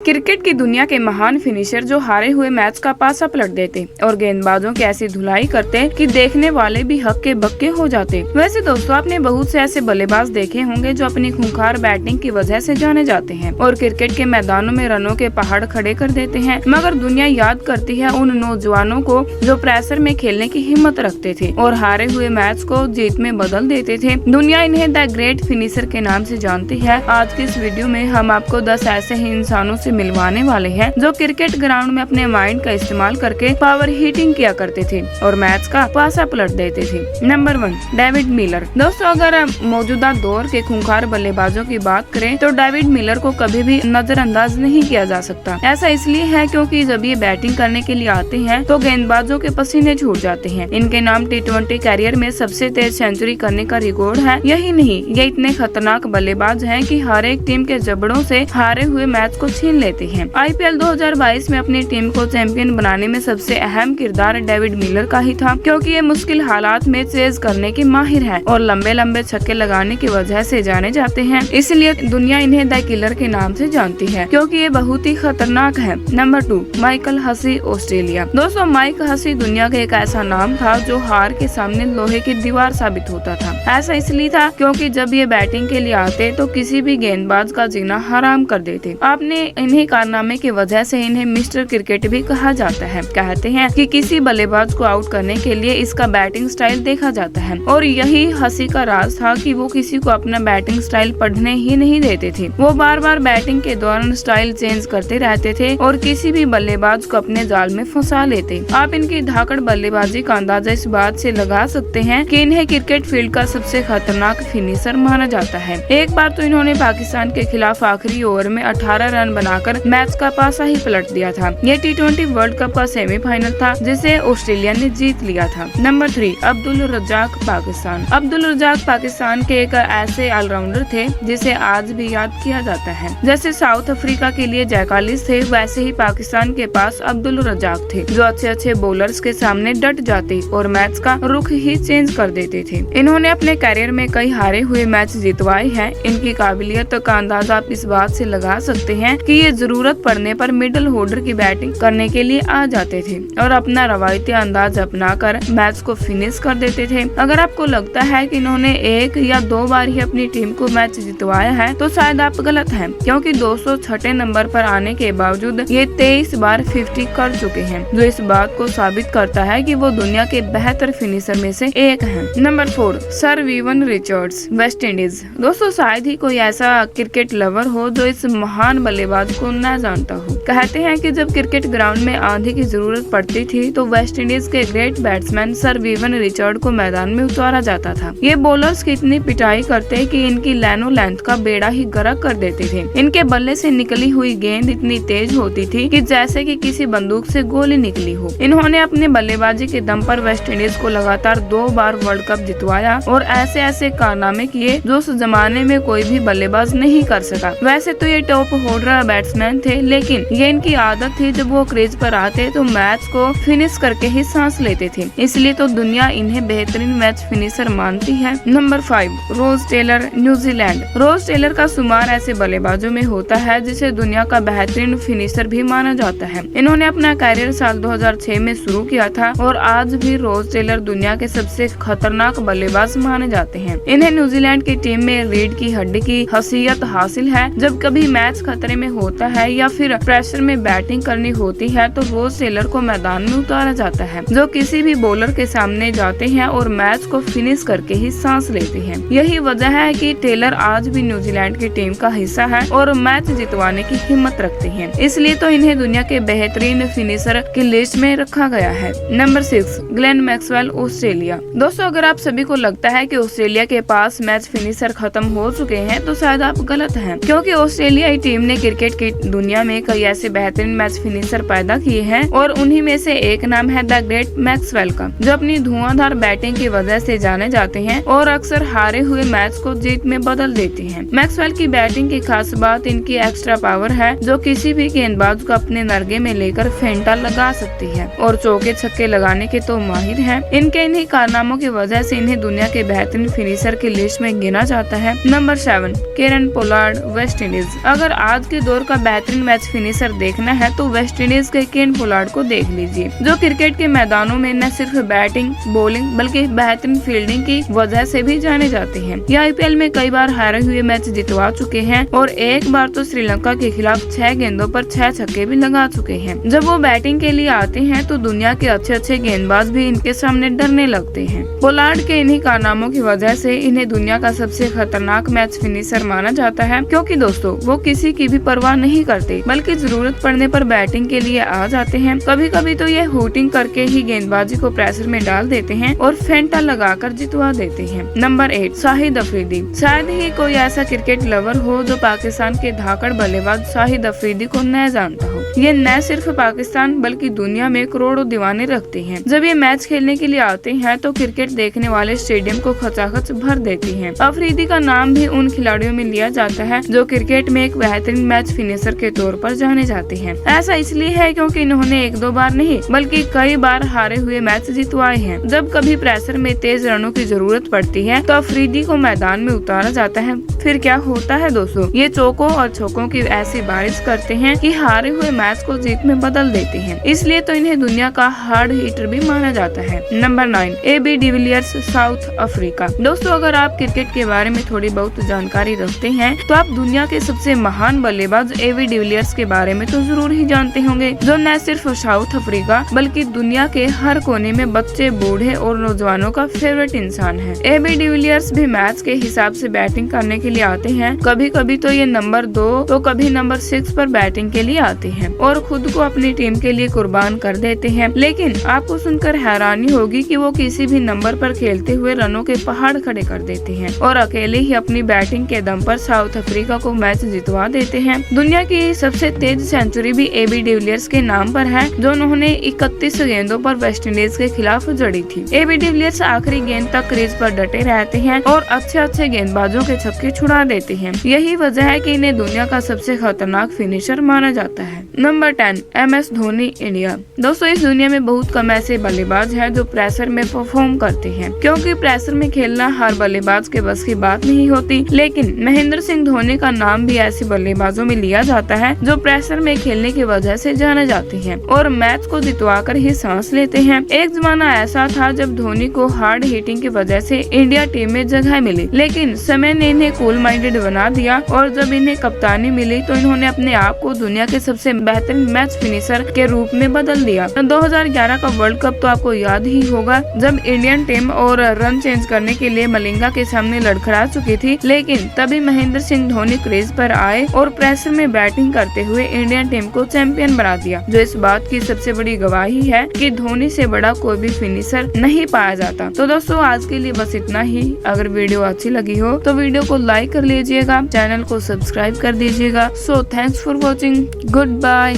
Cricket की दुनिया के महान फिनिशर जो हारे हुए मैच का पासा पलट देते और गेंदबाजों की ऐसी धुलाई करते कि देखने वाले भी हक्के बक्के हो जाते। वैसे दोस्तों, आपने बहुत से ऐसे बल्लेबाज देखे होंगे जो अपनी खूंखार बैटिंग की वजह से जाने जाते हैं और क्रिकेट के मैदानों में रनों के पहाड़ खड़े कर देते हैं। मगर दुनिया याद करती है उन नौजवानों को जो प्रेशर में खेलने की हिम्मत रखते थे और हारे हुए मैच को जीत में बदल देते थे। दुनिया इन्हें द ग्रेट फिनिशर के नाम से जानती है। आज की इस वीडियो में हम आपको 10 ऐसे ही इंसानों से मिलवाने वाले हैं जो क्रिकेट ग्राउंड में अपने माइंड का इस्तेमाल करके पावर हिटिंग किया करते थे और मैच का पासा पलट देते थे। Number 1, David Miller. दोस्तों, अगर मौजूदा दौर के खूंखार बल्लेबाजों की बात करें तो डेविड मिलर को कभी भी नजरअंदाज नहीं किया जा सकता। ऐसा इसलिए है क्योंकि जब ये बैटिंग करने के लिए आते हैं तो गेंदबाजों के पसीने छूट जाते हैं। इनके नाम T20 कैरियर में सबसे तेज सेंचुरी करने का रिकॉर्ड है। यही नहीं, ये इतने खतरनाक बल्लेबाज हैं कि हर एक टीम के जबड़ों से हारे हुए मैच को छीन लेते हैं। IPL 2022 में अपनी टीम को चैंपियन बनाने में सबसे अहम किरदार डेविड मिलर का ही था, क्योंकि ये मुश्किल हालात में चेज करने के माहिर है और लंबे लंबे छक्के लगाने की वजह से जाने जाते हैं। इसलिए दुनिया इन्हें द किलर के नाम से जानती है, क्योंकि ये बहुत ही खतरनाक है। Number 2, Michael Hussey, Australia. दोस्तों, माइक हसी दुनिया का एक ऐसा नाम था जो हार के सामने लोहे की दीवार साबित होता था। ऐसा इसलिए था क्योंकि जब ये बैटिंग के लिए आते तो किसी भी गेंदबाज का जीना हराम कर देते। आपने इन्हीं कारनामे की वजह से इन्हें मिस्टर क्रिकेट भी कहा जाता है। कहते हैं कि किसी बल्लेबाज को आउट करने के लिए इसका बैटिंग स्टाइल देखा जाता है और यही हसी का राज था कि वो किसी को अपना बैटिंग स्टाइल पढ़ने ही नहीं देते थे। वो बार बार बैटिंग के दौरान स्टाइल चेंज करते रहते थे और किसी भी बल्लेबाज को अपने जाल में फंसा लेते। आप इनकी धाकड़ बल्लेबाजी का अंदाजा इस बात से लगा सकते हैं कि इन्हें क्रिकेट फील्ड का सबसे खतरनाक फिनिशर माना जाता है। एक बार तो इन्होंने पाकिस्तान के खिलाफ आखिरी ओवर में 18 रन बनाकर मैच का पासा ही पलट दिया था। ये T20 वर्ल्ड कप का सेमीफाइनल था जिसे ऑस्ट्रेलिया ने जीत लिया था। नंबर 3, अब्दुल रज्जाक, पाकिस्तान। अब्दुल रज्जाक पाकिस्तान के एक ऐसे ऑलराउंडर थे जिसे आज भी याद किया जाता है। जैसे साउथ अफ्रीका के लिए जैक एलिस थे, वैसे ही पाकिस्तान के पास अब्दुल रज्जाक थे जो अच्छे अच्छे बॉलर्स के सामने डट जाते और मैच का रुख ही चेंज कर देते थे। इन्होंने अपने करियर में कई हारे हुए मैच जितवाए हैं। इनकी काबिलियत का अंदाजा आप इस बात से लगा सकते हैं कि ये जरूरत पड़ने पर मिडिल ऑर्डर की बैटिंग करने के लिए आ जाते थे और अपना रवायती अंदाज अपनाकर मैच को फिनिश कर देते थे। अगर आपको लगता है कि इन्होंने 1 या 2 बार ही अपनी टीम को मैच जितवाया है तो शायद आप गलत हैं, क्योंकि 206 नंबर पर आने के बावजूद ये 23 बार 50 कर चुके हैं, जो इस बात को साबित करता है कि वो दुनिया के बेहतर फिनिशर में से एक हैं। Number 4, sir Vivian Richards, West Indies. दोस्तों, शायद ही कोई ऐसा क्रिकेट लवर हो जो इस महान बल्लेबाज को न जानता हो। कहते हैं कि जब क्रिकेट ग्राउंड में आंधी की जरूरत पड़ती थी तो वेस्ट इंडीज के ग्रेट बैट्समैन सर वीवन रिचर्ड को मैदान में उतारा जाता था। ये बॉलर्स की इतनी पिटाई करते कि इनकी लाइनो लेंथ का बेड़ा ही गर्क कर देते थे। इनके बल्ले से निकली हुई गेंद इतनी तेज होती थी कि जैसे कि किसी बंदूक से गोली निकली हो। इन्होंने अपने बल्लेबाजी के दम पर वेस्ट इंडीज को लगातार 2 बार वर्ल्ड कप जितवाया और ऐसे ऐसे कारनामे किए जो उस जमाने में कोई भी बल्लेबाज नहीं कर सका। वैसे तो ये टॉप ऑर्डर बैट्समैन थे, लेकिन ये इनकी आदत थी जब वो क्रीज पर आते तो मैच को फिनिश करके ही सांस लेते थे। इसलिए तो दुनिया इन्हें बेहतरीन मैच फिनिशर मानती है। नंबर 5, रोज टेलर, न्यूजीलैंड। रोज टेलर का शुमार ऐसे बल्लेबाजों में होता है जिसे दुनिया का बेहतरीन फिनिशर भी माना जाता है। इन्होंने अपना कैरियर साल 2006 में शुरू किया था और आज भी रोज टेलर दुनिया के सबसे खतरनाक बल्लेबाज माने जाते हैं। इन्हें न्यूजीलैंड की टीम में रीढ़ की हड्डी की हैसियत हासिल है। जब कभी मैच खतरे में होता है या फिर प्रेशर में बैटिंग करनी होती है तो रोज टेलर को मैदान में उतारा जाता है, जो किसी भी बॉलर के सामने जाते हैं और मैच को फिनिश करके ही सांस लेते हैं। यही वजह है कि टेलर आज भी न्यूजीलैंड की टीम का हिस्सा है और मैच जितवाने की हिम्मत रखते हैं। इसलिए तो इन्हें दुनिया के बेहतरीन फिनिशर की लिस्ट में रखा गया है। Number 6, Glenn Maxwell, Australia. दोस्तों, अगर आप सभी को लगता है कि ऑस्ट्रेलिया के पास मैच फिनिशर खत्म हो चुके हैं तो शायद आप गलत हैं, क्योंकि ऑस्ट्रेलियाई टीम ने क्रिकेट की दुनिया में कई ऐसे बेहतरीन मैच फिनिशर पैदा किए हैं और उन्हीं में से एक नाम है द ग्रेट मैक्सवेल का, जो अपनी धुआंधार बैटिंग की वजह से जाने जाते हैं और अक्सर हारे हुए मैच को जीत में बदल देते हैं। मैक्सवेल की बैटिंग की खास बात इनकी एक्स्ट्रा पावर है, जो किसी भी गेंदबाज को अपने नरगे में लेकर फेंटा लगा सकती है और चौके छक्के लगाने के तो माहिर हैं। इनके इन्हीं कारनामों की वजह से इन्हें दुनिया के बेहतरीन फिनिशर की लिस्ट में गिना जाता है। Number 7, Kieron Pollard, West Indies. अगर आज के दौर का बेहतरीन मैच फिनिशर देखना है तो वेस्टइंडीज के केन पोलार्ड को देख लीजिए, जो क्रिकेट के मैदानों में न सिर्फ बैटिंग बॉलिंग बल्कि बेहतरीन फील्डिंग की वजह से भी जाने जाते हैं। ये IPL में कई बार हारे हुए मैच जितवा चुके हैं और एक बार तो श्रीलंका के खिलाफ 6 गेंदों पर 6 छक्के भी लगा चुके हैं। जब वो बैटिंग के लिए आते हैं तो दुनिया के अच्छे गेंदबाज भी इनके सामने डरने लगते हैं। पोलार्ड के इन्हीं कारनामों की वजह से इन्हें दुनिया का सबसे खतरनाक मैच फिनिशर माना जाता है, क्योंकि दोस्तों वो किसी की भी परवाह नहीं करते बल्कि जरूरत पड़ने पर बैटिंग के लिए आ जाते हैं। कभी कभी तो ये हुटिंग करके ही गेंदबाजी को प्रेशर में डाल देते हैं और फेंटा लगाकर जितवा देते हैं। नंबर 8 शाहिद अफरीदी। शायद ही कोई ऐसा क्रिकेट लवर हो जो पाकिस्तान के धाकड़ बल्लेबाज शाहिद अफरीदी को न जानता हो। ये न सिर्फ पाकिस्तान बल्कि दुनिया में करोड़ों दीवाने रखते हैं। जब ये मैच खेलने के लिए आते हैं तो क्रिकेट देखने वाले स्टेडियम को खचाखच भर देती हैं। अफरीदी का नाम भी उन खिलाड़ियों में लिया जाता है जो क्रिकेट में एक बेहतरीन मैच फिनिशर के तौर पर जाने जाते हैं। ऐसा इसलिए है क्योंकि इन्होंने 1-2 बार नहीं बल्कि कई बार हारे हुए मैच जितवाए हैं। जब कभी प्रेशर में तेज रनों की जरूरत पड़ती है तो अफरीदी को मैदान में उतारा जाता है। फिर क्या होता है दोस्तों, ये चौकों और छक्कों की ऐसी बारिश करते हैं कि हारे हुए मैच को जीत में बदल देते हैं। इसलिए तो इन्हें दुनिया का हार्ड हिटर भी माना जाता है। Number 9 AB de Villiers south Africa. दोस्तों अगर आप क्रिकेट के बारे में थोड़ी बहुत जानकारी रखते हैं तो आप दुनिया के सबसे महान बल्लेबाज AB डिविलियर्स के बारे में तो जरूर ही जानते होंगे, जो न सिर्फ साउथ अफ्रीका बल्कि दुनिया के हर कोने में बच्चे बूढ़े और नौजवानों का फेवरेट इंसान है। AB डिविलियर्स भी मैच के हिसाब से बैटिंग करने के लिए आते हैं। कभी कभी तो ये नंबर 2 तो कभी नंबर 6 पर बैटिंग के लिए आते हैं और खुद को अपनी टीम के लिए कुर्बान कर देते हैं। लेकिन आपको सुनकर हैरानी होगी कि वो किसी भी नंबर पर खेलते हुए रनों के पहाड़ खड़े कर देते हैं और अकेले ही अपनी बैटिंग के दम पर साउथ अफ्रीका को मैच जितवा देते हैं। दुनिया की सबसे तेज सेंचुरी भी AB डिविलियर्स के नाम पर है, जो उन्होंने 31 गेंदों पर वेस्टइंडीज के खिलाफ जड़ी थी। AB डिविलियर्स आखिरी गेंद तक क्रीज पर डटे रहते हैं और अच्छे गेंदबाजों के छक्के छुड़ा देते हैं। यही वजह है कि इन्हें दुनिया का सबसे खतरनाक फिनिशर माना जाता है। Number 10 MS Dhoni India. दोस्तों इस दुनिया में बहुत कम ऐसे बल्लेबाज हैं जो प्रेशर में परफॉर्म करते हैं, क्योंकि प्रेशर में खेलना हर बल्लेबाज के बस की बात नहीं होती। लेकिन महेंद्र सिंह धोनी का नाम भी ऐसे बल्लेबाजों में लिया जाता है जो प्रेशर में खेलने की वजह से जाने जाते हैं और मैच को जितवाकर ही सांस लेते हैं। एक जमाना ऐसा था जब धोनी को हार्ड हिटिंग की वजह से इंडिया टीम में जगह मिली, लेकिन समय ने इन्हें कूल माइंडेड बना दिया और जब इन्हें कप्तानी मिली तो इन्होंने अपने आप को दुनिया के सबसे बेहतरीन मैच फिनिशर के रूप में बदल दिया। 2011 का वर्ल्ड कप तो आपको याद ही होगा, जब इंडियन टीम और रन चेंज करने के लिए मलिंगा के सामने लड़खड़ा चुकी थी, लेकिन तभी महेंद्र सिंह धोनी क्रीज पर आए और प्रेशर में बैटिंग करते हुए इंडियन टीम को चैंपियन बना दिया, जो इस बात की सबसे बड़ी गवाही है कि धोनी से बड़ा कोई भी फिनिशर नहीं पाया जाता। तो दोस्तों आज के लिए बस इतना ही। अगर वीडियो अच्छी लगी हो तो वीडियो को लाइक कर लीजिएगा, चैनल को सब्सक्राइब कर दीजिएगा। So thanks for watching, good bye.